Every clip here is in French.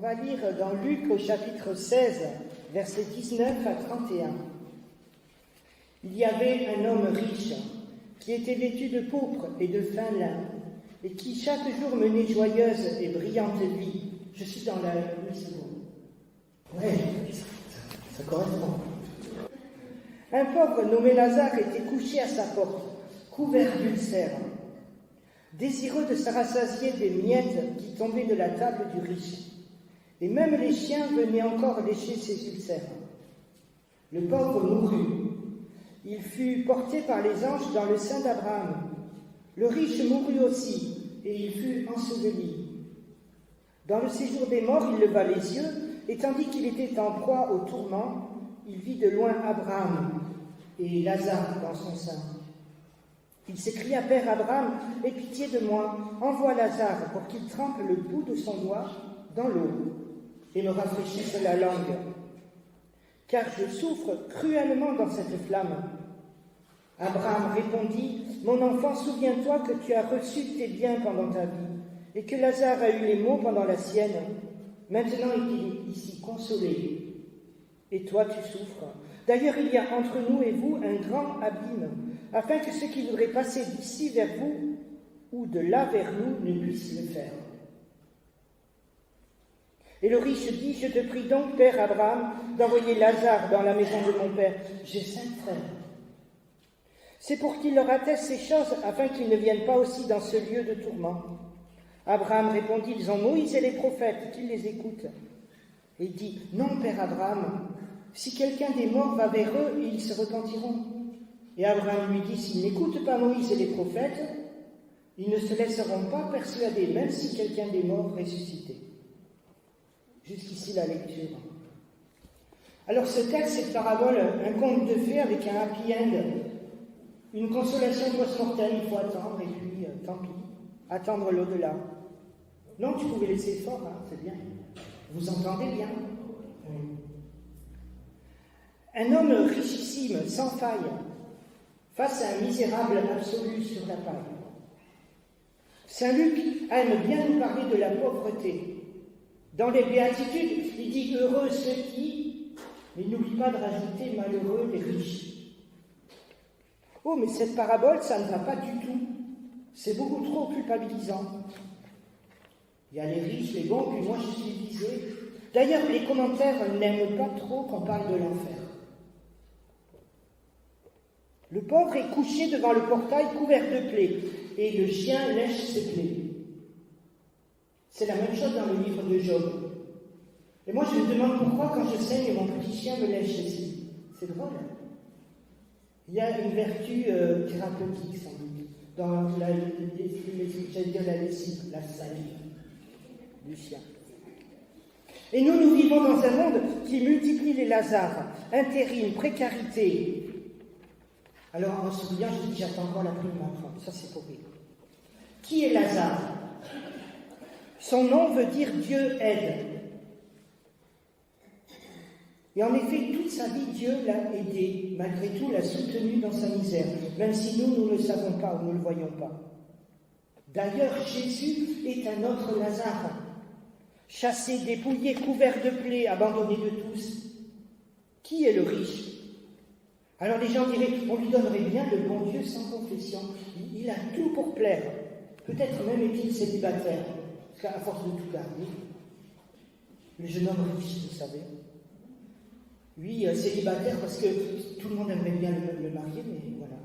va lire dans Luc au chapitre 16, versets 19 à 31. Il y avait un homme riche qui était vêtu de pourpre et de fin lin et qui chaque jour menait joyeuse et brillante vie. Je suis dans la 8 secondes. Ouais, ça correspond. Un pauvre nommé Lazare était couché à sa porte, couvert d'ulcères, désireux de se rassasier des miettes qui tombaient de la table du riche. Et même les chiens venaient encore lécher ses ulcères. Le pauvre mourut. Il fut porté par les anges dans le sein d'Abraham. Le riche mourut aussi, et il fut enseveli. Dans le séjour des morts, il leva les yeux, et tandis qu'il était en proie au tourment, il vit de loin Abraham et Lazare dans son sein. Il s'écria, « Père Abraham, aie pitié de moi, envoie Lazare pour qu'il trempe le bout de son doigt dans l'eau et me rafraîchisse la langue, car je souffre cruellement dans cette flamme. » Abraham répondit, « Mon enfant, souviens-toi que tu as reçu tes biens pendant ta vie, et que Lazare a eu les maux pendant la sienne. Maintenant il est ici consolé, et toi tu souffres. D'ailleurs, il y a entre nous et vous un grand abîme, afin que ceux qui voudraient passer d'ici vers vous ou de là vers nous ne puissent le faire. » Et le riche dit, « Je te prie donc, Père Abraham, d'envoyer Lazare dans la maison de mon père. J'ai 5 frères. C'est pour qu'il leur atteste ces choses, afin qu'ils ne viennent pas aussi dans ce lieu de tourment. » Abraham répondit, « Ils ont Moïse et les prophètes, qu'ils les écoutent. » Et dit, « Non, Père Abraham, si quelqu'un des morts va vers eux, ils se repentiront. » Et Abraham lui dit, « S'ils n'écoutent pas Moïse et les prophètes, ils ne se laisseront pas persuader, même si quelqu'un des morts ressuscitait. » Jusqu'ici la lecture. Alors ce texte, cette parabole, un conte de fées avec un happy end, une consolation post-mortem, il faut attendre, et puis tant pis, attendre l'au-delà. Non, tu pouvais laisser fort, hein, c'est bien. Vous entendez bien? Oui. Un homme richissime, sans faille, face à un misérable absolu sur la paille. Saint Luc aime bien nous parler de la pauvreté. Dans les béatitudes, il dit « heureux ceux qui », mais il n'oublie pas de rajouter « malheureux les riches ». Oh, mais cette parabole, ça ne va pas du tout. C'est beaucoup trop culpabilisant. Il y a les riches, les bons, puis moi je suis visé. D'ailleurs, les commentaires n'aiment pas trop qu'on parle de l'enfer. Le pauvre est couché devant le portail couvert de plaies, et le chien lèche ses plaies. C'est la même chose dans le livre de Job. Et moi, je me demande pourquoi, quand je saigne, mon petit chien me lèche ici. C'est drôle. Il y a une vertu thérapeutique, sans doute, dans la lessive, la salive du chien. Et nous vivons dans un monde qui multiplie les Lazares, intérim, précarité. Alors, en souriant, je dis, j'attends encore la prime d'enfant. Ça, c'est pour rire. Qui est Lazare? Son nom veut dire Dieu aide. Et en effet, toute sa vie, Dieu l'a aidé, malgré tout l'a soutenu dans sa misère, même si nous ne le savons pas ou ne le voyons pas. D'ailleurs, Jésus est un autre Lazare, chassé, dépouillé, couvert de plaies, abandonné de tous. Qui est le riche? Alors les gens diraient, on lui donnerait bien le bon Dieu sans confession. Il a tout pour plaire. Peut-être même est-il célibataire. Parce qu'à force de tout garder, le jeune homme riche, vous savez, lui, célibataire parce que tout le monde aimerait bien le marier, mais voilà.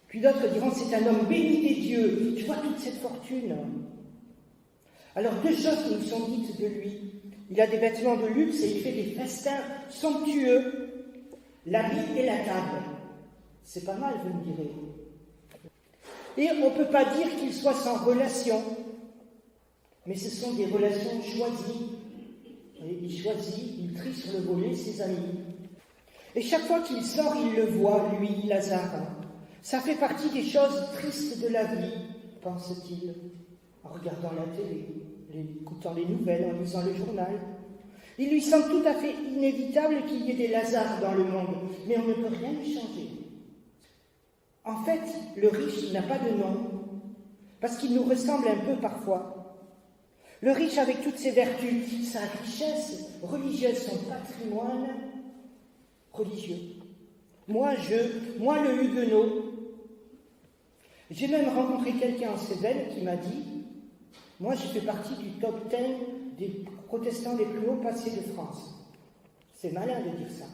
Puis d'autres diront, c'est un homme béni des dieux, tu vois toute cette fortune. Alors 2 choses nous sont dites de lui. Il a des vêtements de luxe et il fait des festins somptueux, l'habit et la table. C'est pas mal, vous me direz. Et on ne peut pas dire qu'il soit sans relation. Mais ce sont des relations choisies. Et il choisit, il trie sur le volet ses amis. Et chaque fois qu'il sort, il le voit, lui, Lazare. Ça fait partie des choses tristes de la vie, pense-t-il, en regardant la télé, en écoutant les nouvelles, en lisant le journal. Il lui semble tout à fait inévitable qu'il y ait des Lazares dans le monde, mais on ne peut rien y changer. En fait, le riche n'a pas de nom, parce qu'il nous ressemble un peu parfois. Le riche avec toutes ses vertus, sa richesse religieuse, son patrimoine religieux. Moi le huguenot. J'ai même rencontré quelqu'un en Cévennes qui m'a dit, moi j'ai fait partie du top 10 des protestants les plus hauts passés de France. C'est malin de dire ça.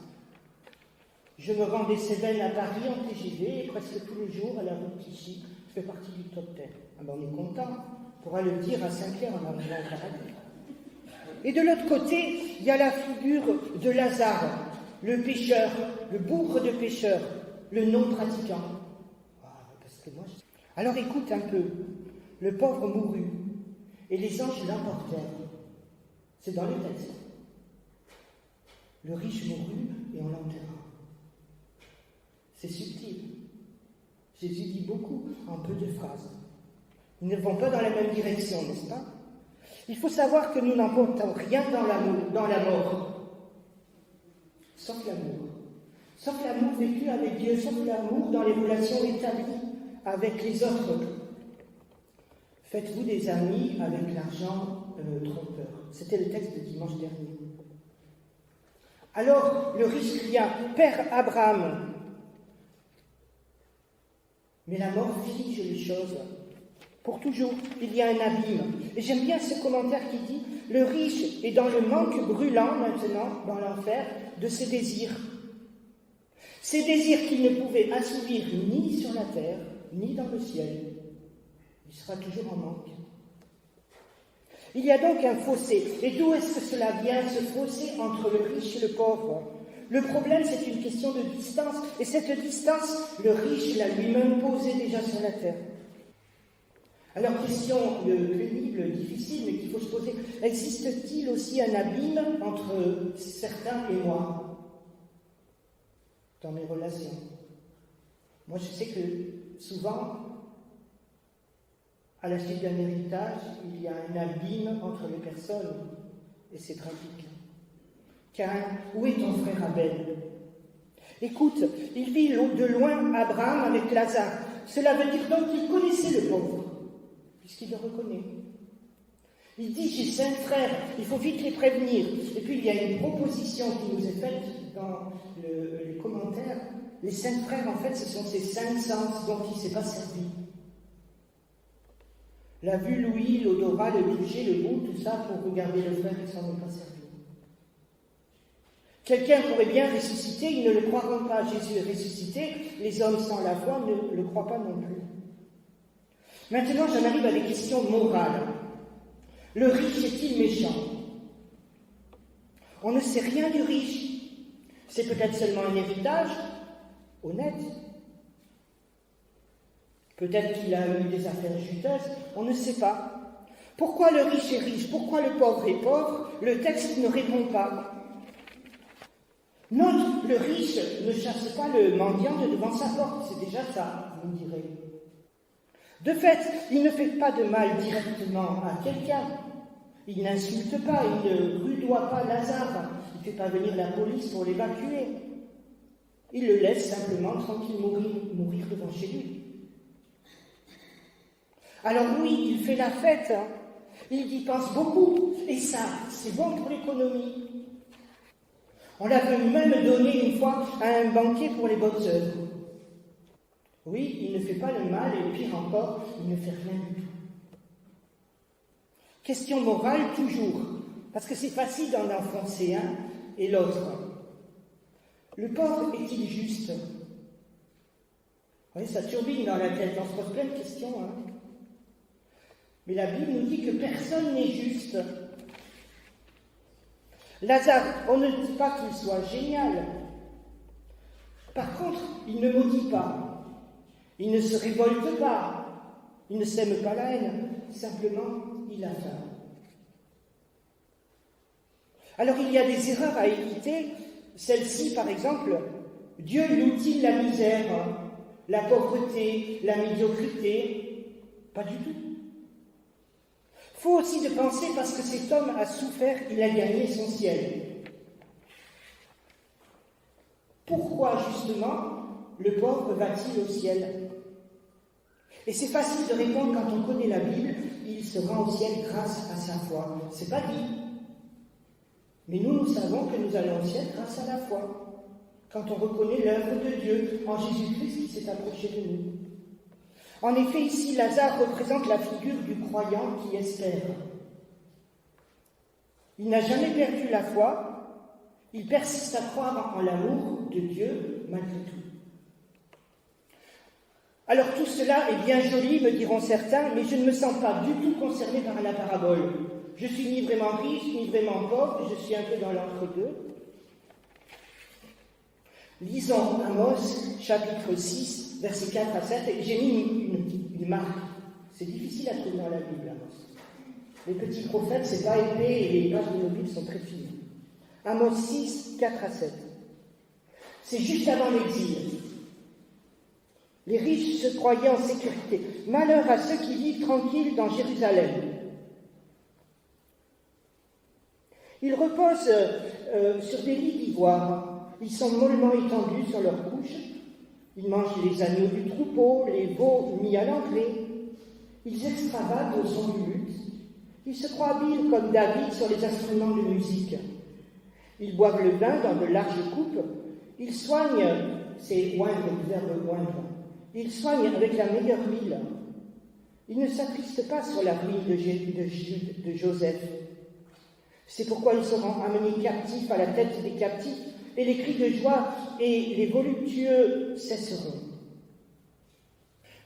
Je me rends des Cévennes à Paris en TGV et presque tous les jours à la route ici, je fais partie du top 10. Ah ben on est content, on pourra le dire à Saint-Pierre en arrivant au paradis. Et de l'autre côté, il y a la figure de Lazare, le pécheur, le bougre de pécheur, le non-pratiquant. Alors écoute un peu, le pauvre mourut, et les anges l'emportèrent. C'est dans le texte. Le riche mourut, et on l'enterra. C'est subtil. Jésus dit beaucoup en peu de phrases. Ils ne vont pas dans la même direction, n'est-ce pas? Il faut savoir que nous n'emportons rien dans la mort, sauf l'amour. Sauf l'amour vécu avec Dieu, sauf l'amour dans les relations établies avec les autres. Faites-vous des amis avec l'argent trompeur. C'était le texte de dimanche dernier. Alors, le riche cria, « Père Abraham !» Mais la mort fige les choses. Pour toujours, il y a un abîme. Et j'aime bien ce commentaire qui dit « Le riche est dans le manque brûlant maintenant, dans l'enfer, de ses désirs. Ces désirs qu'il ne pouvait assouvir ni sur la terre, ni dans le ciel. Il sera toujours en manque. » Il y a donc un fossé. Et d'où est-ce que cela vient, ce fossé entre le riche et le pauvre? Le problème, c'est une question de distance. Et cette distance, le riche l'a lui-même posée déjà sur la terre. Alors, question pénible, difficile, mais qu'il faut se poser. Existe-t-il aussi un abîme entre certains et moi dans mes relations? Moi, je sais que souvent, à la suite d'un héritage, il y a un abîme entre les personnes, et c'est tragique. Caïn, où est ton frère Abel? Écoute, il vit de loin Abraham avec Lazare. Cela veut dire donc qu'il connaissait le pauvre, puisqu'il le reconnaît. Il dit, j'ai 5 frères, il faut vite les prévenir. Et puis il y a une proposition qui nous est faite dans les commentaires. Les 5 frères, en fait, ce sont ces 5 sens dont il ne s'est pas servi. La vue, l'ouïe, l'odorat, le toucher, le goût, tout ça pour regarder le frère, il s'en est pas servi. Quelqu'un pourrait bien ressusciter, ils ne le croiront pas. Jésus est ressuscité, les hommes sans la foi ne le croient pas non plus. Maintenant, j'en arrive à des questions morales. Le riche est-il méchant? On ne sait rien du riche. C'est peut-être seulement un héritage honnête. Peut-être qu'il a eu des affaires juteuses, on ne sait pas. Pourquoi le riche est riche? Pourquoi le pauvre est pauvre? Le texte ne répond pas. Note, le riche ne chasse pas le mendiant de devant sa porte, c'est déjà ça, vous me direz. De fait, il ne fait pas de mal directement à quelqu'un. Il n'insulte pas, il ne rudoie pas Lazare, il ne fait pas venir la police pour l'évacuer. Il le laisse simplement tranquille mourir devant chez lui. Alors oui, il fait la fête, hein. Il y pense beaucoup, et ça, c'est bon pour l'économie. On l'avait même donné une fois à un banquier pour les bonnes œuvres. Oui, il ne fait pas le mal, et pire encore, il ne fait rien du tout. Question morale, toujours, parce que c'est facile d'en enfoncer un et l'autre. Le pauvre est-il juste? Oui, ça turbine dans la tête, on se pose plein de questions. Hein. Mais la Bible nous dit que personne n'est juste. Lazare, on ne dit pas qu'il soit génial. Par contre, il ne maudit pas. Il ne se révolte pas. Il ne sème pas la haine. Simplement, il a faim. Alors, il y a des erreurs à éviter. Celle-ci, par exemple, Dieu loue-t-il la misère, la pauvreté, la médiocrité? Pas du tout. Faut aussi de penser, parce que cet homme a souffert, il a gagné son ciel. Pourquoi, justement, le pauvre va-t-il au ciel? Et c'est facile de répondre quand on connaît la Bible, il se rend au ciel grâce à sa foi. C'est pas dit. Mais nous savons que nous allons au ciel grâce à la foi. Quand on reconnaît l'œuvre de Dieu en Jésus-Christ qui s'est approché de nous. En effet, ici, Lazare représente la figure du croyant qui espère. Il n'a jamais perdu la foi, il persiste à croire en l'amour de Dieu malgré tout. Alors tout cela est bien joli, me diront certains, mais je ne me sens pas du tout concerné par la parabole. Je suis ni vraiment riche, ni vraiment pauvre, je suis un peu dans l'entre-deux. Lisons Amos, chapitre 6, versets 4 à 7, et j'ai mis une marque. C'est difficile à trouver dans la Bible, Amos. Les petits prophètes, c'est pas épais, et les pages de nos Bibles sont très fines. Amos 6, 4 à 7. C'est juste avant l'exil. Les riches se croyaient en sécurité. Malheur à ceux qui vivent tranquilles dans Jérusalem. Ils reposent sur des lits d'ivoire. Ils sont mollement étendus sur leurs couches. Ils mangent les agneaux du troupeau, les veaux mis à l'entrée. Ils extravagent au son du luth. Ils se croient habiles comme David sur les instruments de musique. Ils boivent le vin dans de larges coupes. Ils soignent, c'est oindre, le verbe oindre. Ils soignent avec la meilleure huile. Ils ne s'attristent pas sur la ruine de Joseph. C'est pourquoi ils seront amenés captifs à la tête des captifs, et les cris de joie et les voluptueux cesseront.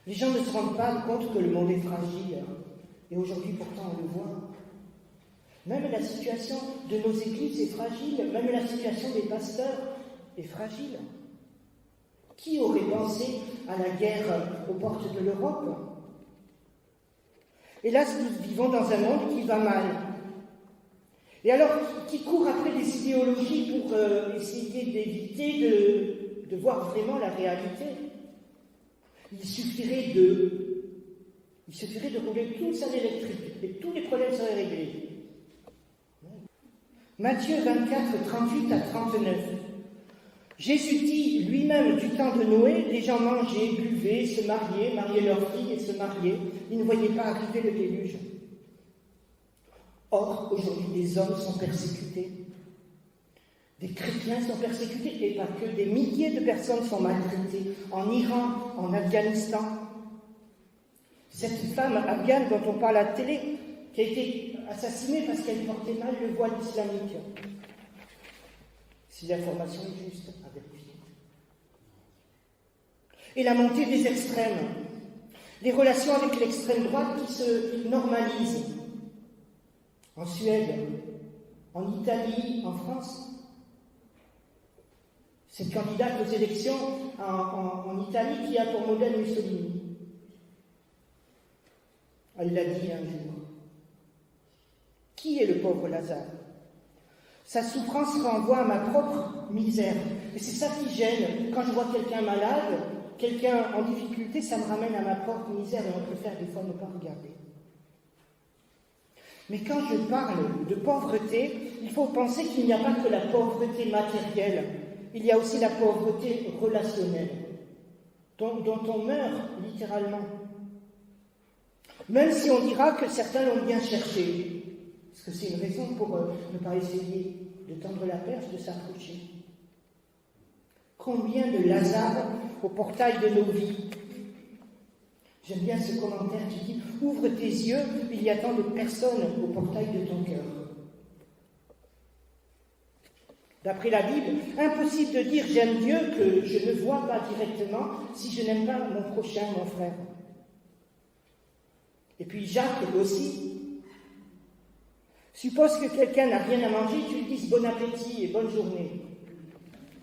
Les gens ne se rendent pas compte que le monde est fragile, et aujourd'hui pourtant on le voit. Même la situation de nos églises est fragile, même la situation des pasteurs est fragile. Qui aurait pensé à la guerre aux portes de l'Europe? Hélas, nous vivons dans un monde qui va mal. Et alors, qui court après des idéologies pour essayer d'éviter de voir vraiment la réalité. Il suffirait de rouler tous à l'électrique et tous les problèmes seraient réglés. Matthieu 24, 38 à 39. Jésus dit lui-même du temps de Noé, les gens mangeaient, buvaient, se mariaient leurs filles et se mariaient. Ils ne voyaient pas arriver le déluge. Or, aujourd'hui, des hommes sont persécutés. Des chrétiens sont persécutés, et pas que. Des milliers de personnes sont maltraitées. En Iran, en Afghanistan. Cette femme afghane dont on parle à la télé, qui a été assassinée parce qu'elle portait mal le voile islamique. Si l'information est juste, à vérifier. Et la montée des extrêmes. Les relations avec l'extrême droite qui se normalisent. En Suède, en Italie, en France. Cette candidate aux élections en Italie qui a pour modèle Mussolini. Elle l'a dit un jour. Qui est le pauvre Lazare? Sa souffrance renvoie à ma propre misère. Et c'est ça qui gêne. Quand je vois quelqu'un malade, quelqu'un en difficulté, ça me ramène à ma propre misère et on préfère des fois ne pas regarder. Mais quand je parle de pauvreté, il faut penser qu'il n'y a pas que la pauvreté matérielle, il y a aussi la pauvreté relationnelle, dont on meurt littéralement. Même si on dira que certains l'ont bien cherché, parce que c'est une raison pour ne pas essayer de tendre la perche, de s'approcher. Combien de Lazare au portail de nos vies? J'aime bien ce commentaire qui dit « Ouvre tes yeux, il y a tant de personnes au portail de ton cœur. » D'après la Bible, impossible de dire « J'aime Dieu » que je ne vois pas directement si je n'aime pas mon prochain, mon frère. Et puis Jacques aussi. Suppose que quelqu'un n'a rien à manger, tu lui dis « Bon appétit et bonne journée ».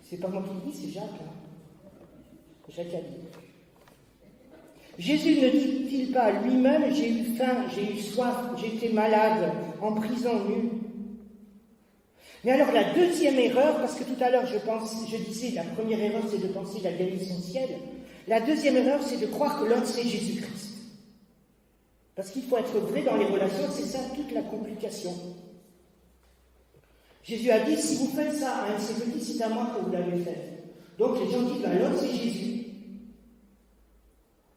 C'est pas moi qui le dis, c'est Jacques. Jacques a dit. Jésus ne dit-il pas lui-même « J'ai eu faim, j'ai eu soif, j'ai été malade, en prison nue ». Mais alors la deuxième erreur, parce que tout à l'heure je disais la première erreur c'est de penser la gagner son ciel, la deuxième erreur c'est de croire que l'autre c'est Jésus-Christ. Parce qu'il faut être vrai dans les relations, c'est ça toute la complication. Jésus a dit « Si vous faites ça à un de ces petits, c'est à moi que vous l'avez fait ». Donc les gens disent « L'autre c'est Jésus ».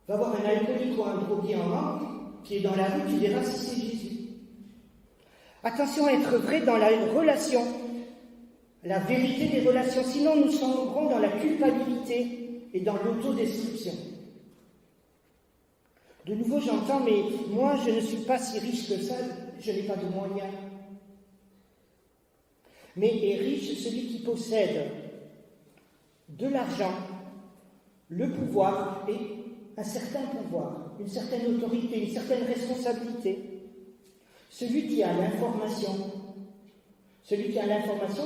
Va voir un alcoolique ou un drogué en manque qui est dans la rue, tu verras si c'est Jésus. Attention à être vrai dans la relation, la vérité des relations, sinon nous sombrons dans la culpabilité et dans l'autodestruction. De nouveau j'entends, mais moi je ne suis pas si riche que ça, je n'ai pas de moyens. Mais est riche celui qui possède de l'argent, le pouvoir et un certain pouvoir, une certaine autorité, une certaine responsabilité. Celui qui a l'information,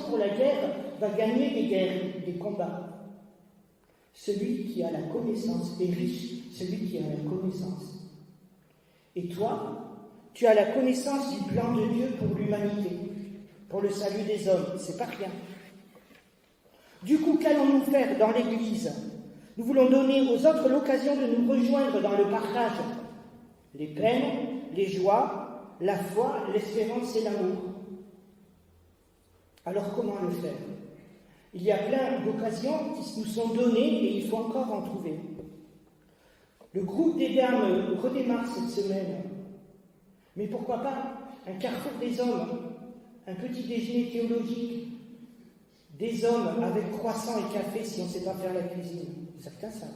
pour la guerre va gagner des guerres, des combats. Celui qui a la connaissance est riche, celui qui a la connaissance. Et toi, tu as la connaissance du plan de Dieu pour l'humanité, pour le salut des hommes, c'est pas rien. Du coup, qu'allons-nous faire dans l'Église ? Nous voulons donner aux autres l'occasion de nous rejoindre dans le partage, les peines, les joies, la foi, l'espérance et l'amour. Alors comment le faire ? Il y a plein d'occasions qui nous sont données et il faut encore en trouver. Le groupe des dames redémarre cette semaine. Mais pourquoi pas un carrefour des hommes, un petit déjeuner théologique, des hommes avec croissant et café si on ne sait pas faire la cuisine. Certains savent.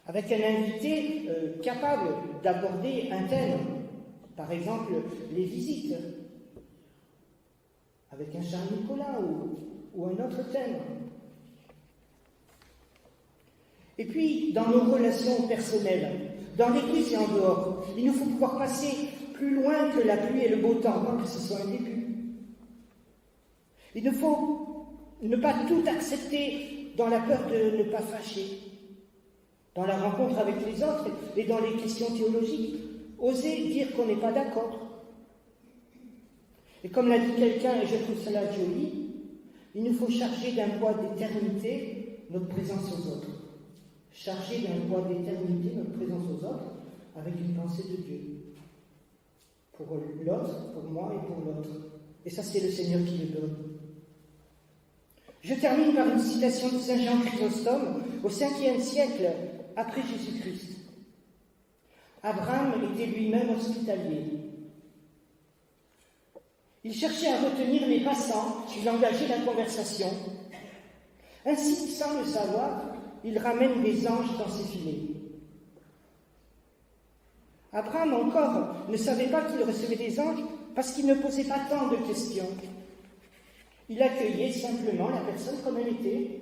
Avec un invité capable d'aborder un thème. Par exemple, les visites. Avec un Charles Nicolas ou un autre thème. Et puis, dans nos relations personnelles, dans l'Église et en dehors, il nous faut pouvoir passer plus loin que la pluie et le beau temps, pas que ce soit un début. Il nous faut ne pas tout accepter dans la peur de ne pas fâcher, dans la rencontre avec les autres et dans les questions théologiques, oser dire qu'on n'est pas d'accord. Et comme l'a dit quelqu'un, et je trouve cela joli, il nous faut charger d'un poids d'éternité notre présence aux autres. Charger d'un poids d'éternité notre présence aux autres avec une pensée de Dieu. Pour l'autre, pour moi et pour l'autre. Et ça, c'est le Seigneur qui le donne. Je termine par une citation de Saint Jean Chrysostome au 5e siècle après Jésus-Christ. Abraham était lui-même hospitalier. Il cherchait à retenir les passants, il engageait la conversation. Ainsi, sans le savoir, il ramène des anges dans ses filets. Abraham encore ne savait pas qu'il recevait des anges parce qu'il ne posait pas tant de questions. Il accueillait simplement la personne comme elle était.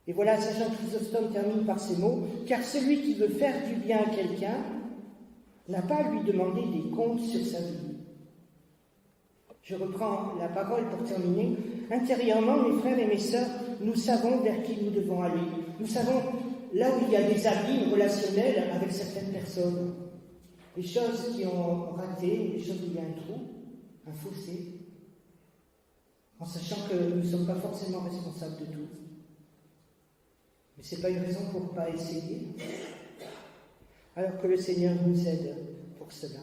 Et voilà, Saint Jean Chrysostome termine par ces mots, « Car celui qui veut faire du bien à quelqu'un n'a pas à lui demander des comptes sur sa vie. » Je reprends la parole pour terminer. Intérieurement, mes frères et mes sœurs, nous savons vers qui nous devons aller. Nous savons là où il y a des abîmes relationnels avec certaines personnes. Les choses qui ont raté, les choses où il y a un trou, un fossé. En sachant que nous ne sommes pas forcément responsables de tout. Mais ce n'est pas une raison pour ne pas essayer. Alors que le Seigneur nous aide pour cela.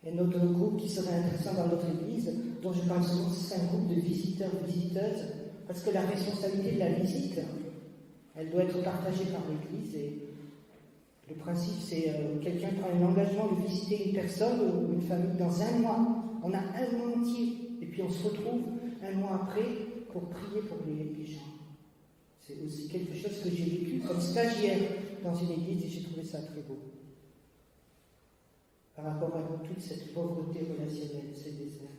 Et notre groupe qui serait intéressant dans notre Église, dont je parle souvent, c'est un groupe de visiteurs-visiteuses, parce que la responsabilité de la visite, elle doit être partagée par l'Église. Et le principe, c'est quelqu'un prend un engagement de visiter une personne ou une famille dans un mois. On a un mois entier. Et puis on se retrouve un mois après pour prier pour les gens. C'est aussi quelque chose que j'ai vécu comme stagiaire dans une église et j'ai trouvé ça très beau. Par rapport à toute cette pauvreté relationnelle, ces déserts.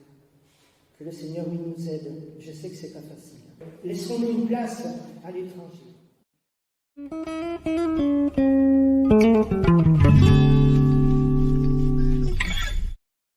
Que le Seigneur nous aide. Je sais que c'est pas facile. Laissons-nous une place à l'étranger.